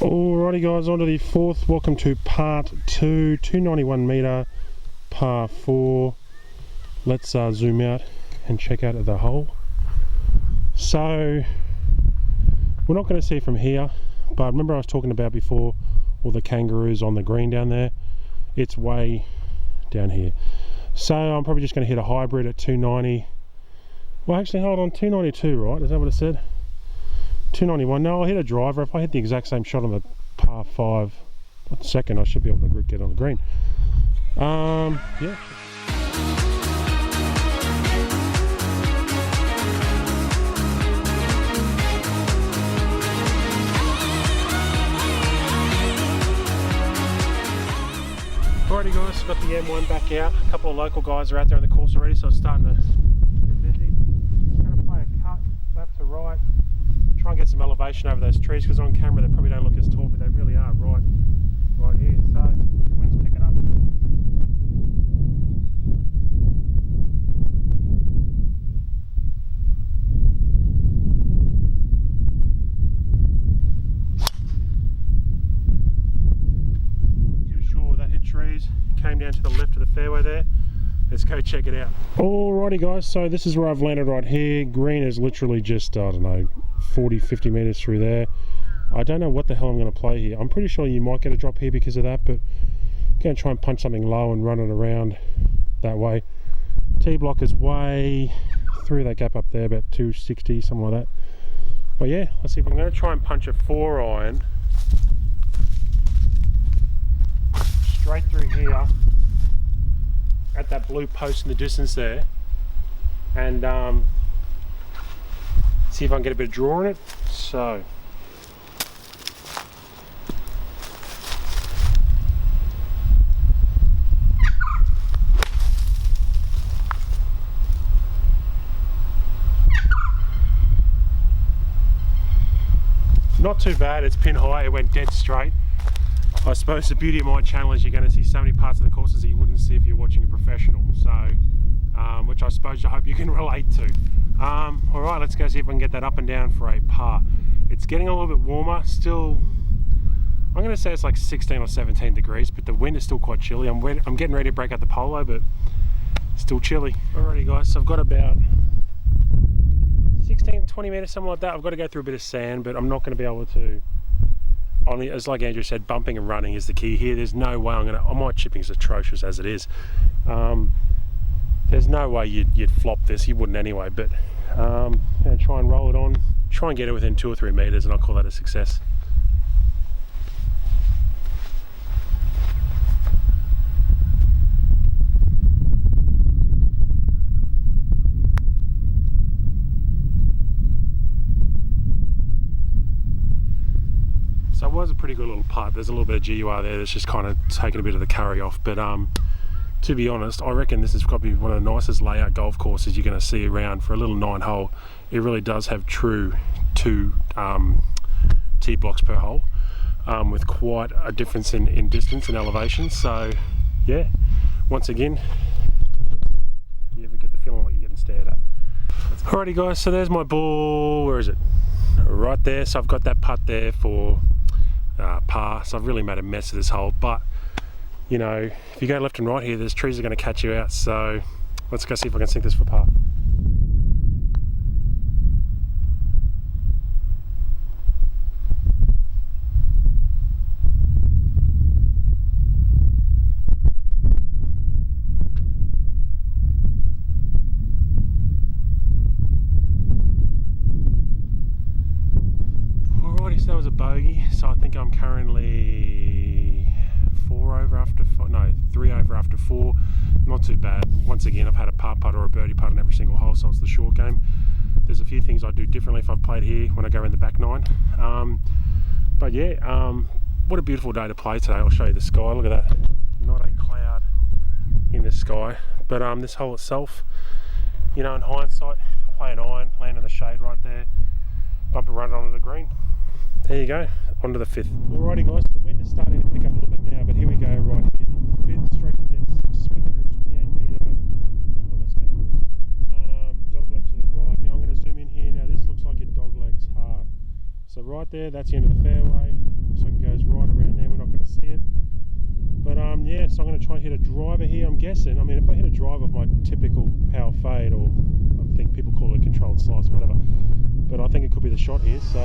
Alrighty guys, on to the fourth. Welcome to part 2, 291 metre, par 4. Let's zoom out and check out the hole. So, we're not going to see from here, but remember I was talking about before all the kangaroos on the green down there? It's way down here. So I'm probably just going to hit a hybrid at 290. Well actually hold on, 292, right? Is that what it said? 291. No, I'll hit a driver. If I hit the exact same shot on the par 5 second, I should be able to get on the green. Yeah. Alrighty guys, got the M1 back out. A couple of local guys are out there on the course already, so it's starting to get busy. I'm going to play a cut left to right. Try and get some elevation over those trees, because on camera they probably don't look as tall, but they really are right here. So the wind's picking up. Not too sure that hit trees. Came down to the left of the fairway there. Let's go check it out. Alrighty guys, so this is where I've landed right here. Green is literally just, I don't know, 40-50 metres through there. I don't know what the hell I'm going to play here. I'm pretty sure you might get a drop here because of that, but I'm going to try and punch something low and run it around that way. T-block is way through that gap up there, about 260, something like that. But yeah, let's see if I'm going to try and punch a 4-iron straight through here at that blue post in the distance there, and see if I can get a bit of draw on it. So not too bad, it's pin high, it went dead straight. I suppose the beauty of my channel is you're going to see so many parts of the courses that you wouldn't see if you're watching a professional, so which I suppose I hope you can relate to. Alright, let's go see if I can get that up and down for a par. It's getting a little bit warmer, still, I'm going to say it's like 16 or 17 degrees, but the wind is still quite chilly. I'm getting ready to break out the polo, but it's still chilly. Alrighty guys, so I've got about 16-20 metres, something like that. I've got to go through a bit of sand, but I'm not going to be able to, only, as like Andrew said, bumping and running is the key here. There's no way my chipping is atrocious as it is. There's no way you'd flop this, you wouldn't anyway, but I'm going to try and roll it on, try and get it within 2 or 3 metres, and I'll call that a success. So it was a pretty good little putt. There's a little bit of GUR there that's just kind of taken a bit of the curry off, but to be honest, I reckon this is probably one of the nicest layout golf courses you're going to see around for a little 9-hole. It really does have true 2 tee blocks per hole, with quite a difference in distance and elevation. So yeah, once again, you ever get the feeling like you're getting stared at. Alrighty guys, so there's my ball. Where is it? Right there. So I've got that putt there for par. So I've really made a mess of this hole, but you know, if you go left and right here, there's trees that are going to catch you out. So let's go see if I can sink this for par. Alrighty, so that was a bogey. So I think I'm currently 3 over after 4. Not too bad. Once again, I've had a par putt or a birdie putt on every single hole, so it's the short game. There's a few things I do differently if I've played here when I go around the back 9. But yeah, what a beautiful day to play today. I'll show you the sky. Look at that. Not a cloud in the sky. But this hole itself, you know, in hindsight, play an iron, land in the shade right there, bump and run it onto the green. There you go, onto the 5th. Alrighty guys, the wind is starting to pick up a little bit now, but here we go right here. The 5th stroke index, 328 metre, dog leg to the right. Now I'm going to zoom in here. Now this looks like it dog legs hard. So right there, that's the end of the fairway. Looks like it goes right around there, we're not going to see it. But yeah, so I'm going to try and hit a driver here, I'm guessing. I mean, if I hit a driver with my typical power fade, or I think people call it controlled slice, whatever. But I think it could be the shot here, so...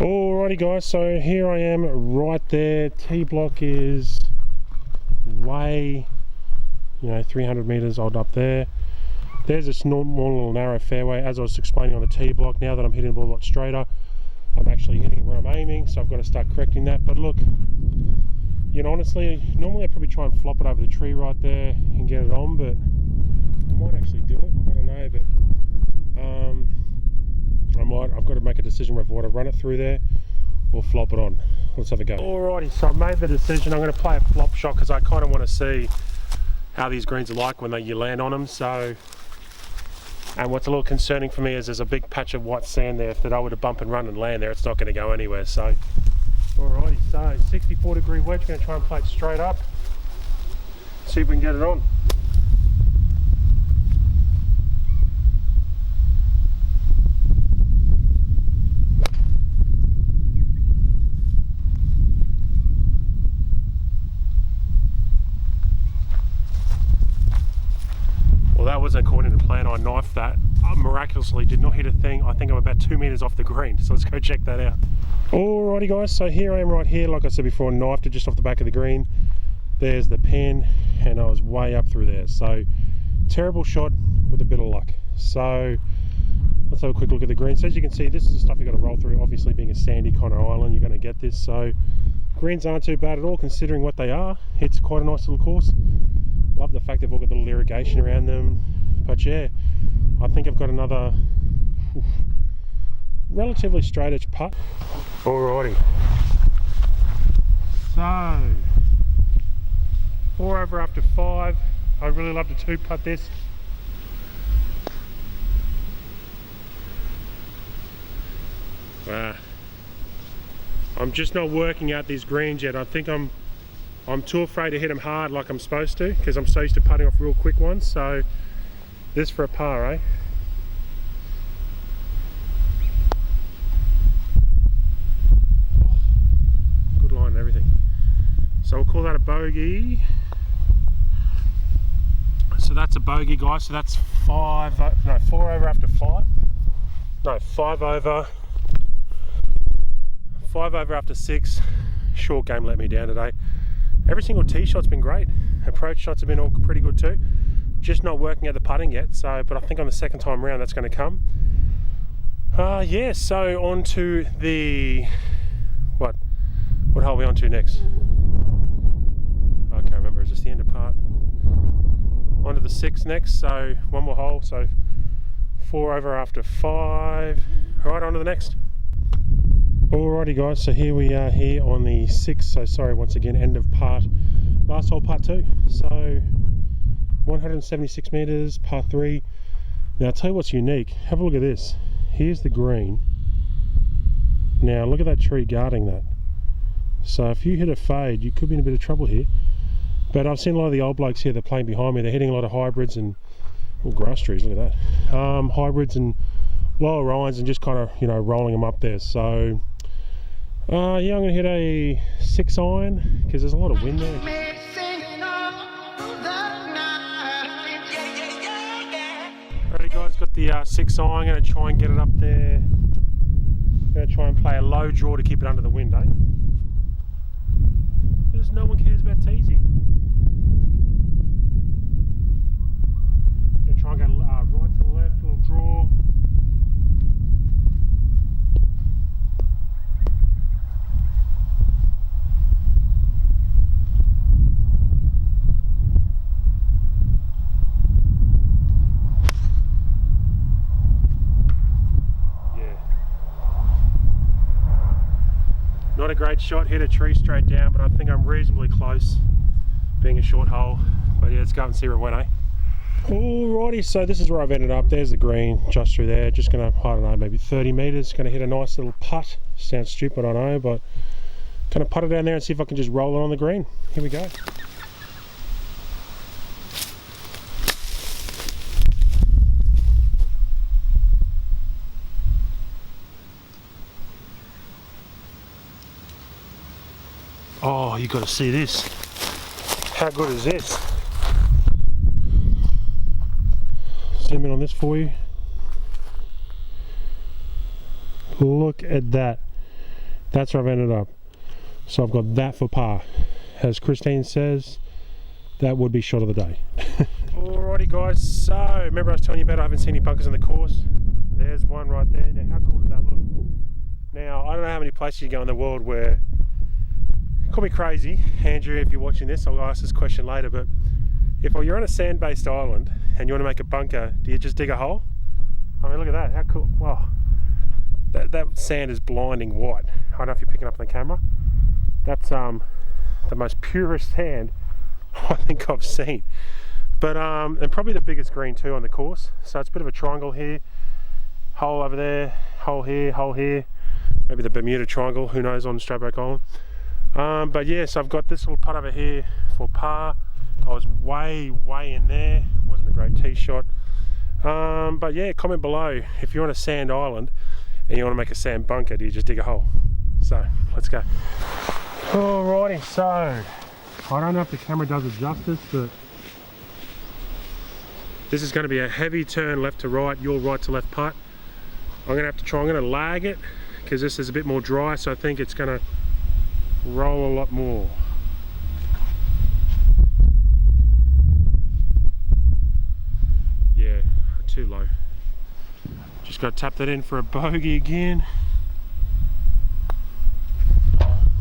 Alrighty guys, so here I am right there. T-block is way, 300 meters odd up there. There's a small little narrow fairway, as I was explaining on the T-block. Now that I'm hitting the ball a lot straighter, I'm actually hitting it where I'm aiming, so I've got to start correcting that. But look, honestly, normally I'd probably try and flop it over the tree right there and get it on, but I might actually do it, I don't know, but I've got to make a decision whether I want to run it through there or flop it on. Let's have a go. Alrighty, so I've made the decision. I'm going to play a flop shot because I kind of want to see how these greens are like when you land on them. So, and what's a little concerning for me is there's a big patch of white sand there. If I were to bump and run and land there, it's not going to go anywhere. So, alrighty, so 64-degree wedge. Going to try and play it straight up. See if we can get it on. Well, that wasn't according to plan. I knifed that. I miraculously did not hit a thing. I think I'm about 2 meters off the green, so let's go check that out. Alrighty guys, so here I am right here. Like I said before, I knifed it just off the back of the green. There's the pin, and I was way up through there. So, terrible shot with a bit of luck. So, let's have a quick look at the green. So as you can see, this is the stuff you've got to roll through. Obviously being a sandy kind of island, you're going to get this. So, greens aren't too bad at all considering what they are. It's quite a nice little course. Love the fact they've all got the little irrigation around them. But yeah, I think I've got another relatively straight edge putt. Alrighty. So, 4 over after 5. I really love to 2-putt this. Wow. I'm just not working out these greens yet. I think I'm too afraid to hit them hard like I'm supposed to, because I'm so used to putting off real quick ones. So this for a par, eh? Oh, good line and everything. So we'll call that a bogey. So that's a bogey, guys. So that's 4 over after 5. No, 5 over. 5 over after 6. Short game let me down today. Every single tee shot's been great. Approach shots have been all pretty good too. Just not working at the putting yet. So, but I think on the second time around that's going to come. Yeah. So on to the what hole are we on to next? I can't remember. Is this the end of part? On to the 6 next. So one more hole. So 4 over after 5. All right, on to the next. Alrighty guys, so here we are here on the 6th, so sorry once again, end of part, last hole, part 2. So 176 meters, par 3. Now I'll tell you what's unique, have a look at this. Here's the green. Now look at that tree guarding that. So if you hit a fade, you could be in a bit of trouble here. But I've seen a lot of the old blokes here, they're playing behind me, they're hitting a lot of hybrids and, well, grass trees, look at that. Hybrids and lower irons and just kind of, rolling them up there. So yeah, I'm going to hit a 6 iron because there's a lot of wind there. Alright guys, got the 6 iron. I'm going to try and get it up there. I'm going to try and play a low draw to keep it under the wind, eh? Because no one cares about teasing. Going to try and go right to left, little draw. Not a great shot, hit a tree straight down, but I think I'm reasonably close, being a short hole. But yeah, let's go and see where it went, eh? Alrighty, so this is where I've ended up. There's the green, just through there. Just gonna, I don't know, maybe 30 meters. Gonna hit a nice little putt. Sounds stupid, I know, but gonna putt it down there and see if I can just roll it on the green. Here we go. Oh, you got to see this. How good is this? Zoom in on this for you. Look at that. That's where I've ended up. So I've got that for par. As Christine says, that would be shot of the day. Alrighty guys, so remember I was telling you about I haven't seen any bunkers in the course. There's one right there. Now how cool does that look? Now I don't know how many places you go in the world where, call me crazy, Andrew, if you're watching this, I'll ask this question later, but if you're on a sand-based island and you want to make a bunker, do you just dig a hole? I mean, look at that, how cool. Wow, that sand is blinding white. I don't know if you're picking up on the camera. That's the most purest sand I think I've seen. But and probably the biggest green too on the course. So it's a bit of a triangle here, hole over there, hole here, maybe the Bermuda Triangle, who knows, on Stradbroke Island. But yeah, so I've got this little putt over here for par. I was way in there, wasn't a great tee shot. But yeah, comment below if you're on a sand island and you want to make a sand bunker, do you just dig a hole? So let's go. Alrighty, so I don't know if the camera does it justice, but this is going to be a heavy turn left to right, your right to left putt. I'm going to lag it because this is a bit more dry, so I think it's going to roll a lot more. Yeah, too low. Just got to tap that in for a bogey again.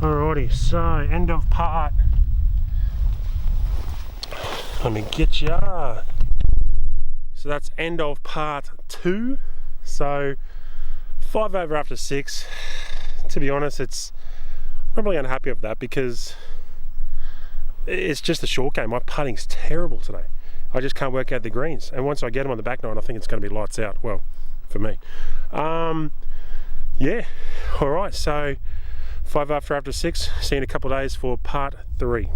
Alrighty, so end of part. Let me get ya. So that's end of part 2. So 5 over after 6. To be honest, I'm probably unhappy with that because it's just a short game. My putting's terrible today. I just can't work out the greens. And once I get them on the back nine, I think it's going to be lights out. Well, for me. Yeah. All right. So 5 after 6. See you in a couple of days for part 3.